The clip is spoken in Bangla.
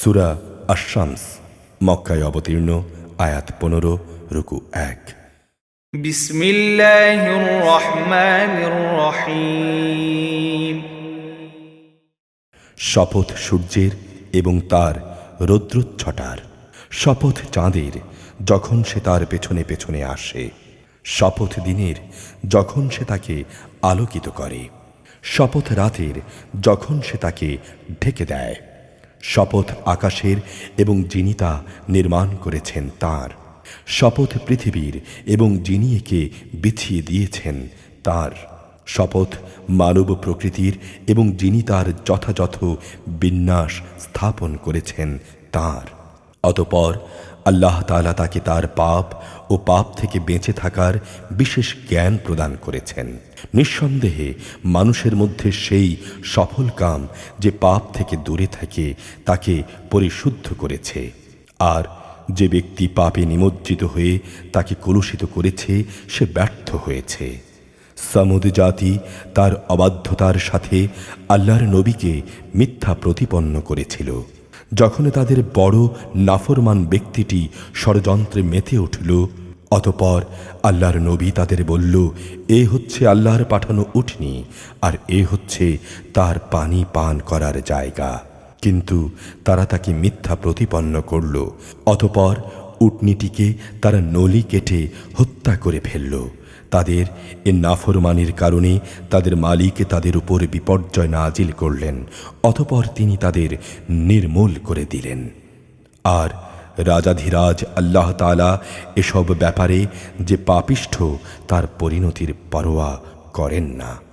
সূরা আশ-শামস মক্কায় অবতীর্ণ, আয়াত 15, রুকু 1। বিসমিল্লাহির রহমানির রহিম। শপথ সূর্যের এবং তার রৌদ্রচ্ছটার, শপথ চাঁদের যখন সে তার পেছনে পেছনে আসে, শপথ দিনের যখন সে তাকে আলোকিত করে, শপথ রাতের যখন সে তাকে ঢেকে দেয়, শপথ আকাশের এবং যিনি তা নির্মাণ করেছেন তার, শপথ পৃথিবীর এবং যিনি একে বিছিয়ে দিয়েছেন তার, শপথ মানব প্রকৃতির এবং যিনি তার যথাযথ বিন্যাস স্থাপন করেছেন তার। অতঃপর আল্লাহ তাআলা তাকে তার পাপ ও পাপ থেকে বেঁচে থাকার বিশেষ জ্ঞান প্রদান করেছেন। নিঃসন্দেহে মানুষের মধ্যে সেই সফল কাম যে পাপ থেকে দূরে থাকে তাকে পরিশুদ্ধ করেছে, আর যে ব্যক্তি পাপে নিমজ্জিত হয়ে তাকে কলুষিত করেছে সে ব্যর্থ হয়েছে। সামুদ জাতি তার অবাধ্যতার সাথে আল্লাহর নবীকে মিথ্যা প্রতিপন্ন করেছিল। যখন তাদের বড় নাফরমান ব্যক্তিটি ষড়যন্ত্রে মেতে উঠল, অতঃপর আল্লাহর নবী তাদের বলল, এ হচ্ছে আল্লাহর পাঠানো উটনি, আর এ হচ্ছে তার পানি পান করার জায়গা। কিন্তু তারা তাকে মিথ্যা প্রতিপন্ন করল। অতঃপর উটনিটিকে তারা নলি কেটে হত্যা করে ফেলল। তাদের এ নাফরমানির কারণে তাদের মালিক তাদের উপর বিপর্যয় নাজিল করলেন। অতঃপর তিনি তাদের নির্মূল করে দিলেন। আর রাজাধিরাজ আল্লাহ তাআলা এসব ব্যাপারে যে পাপিষ্ঠ তার পরিণতির পরোয়া করেন না।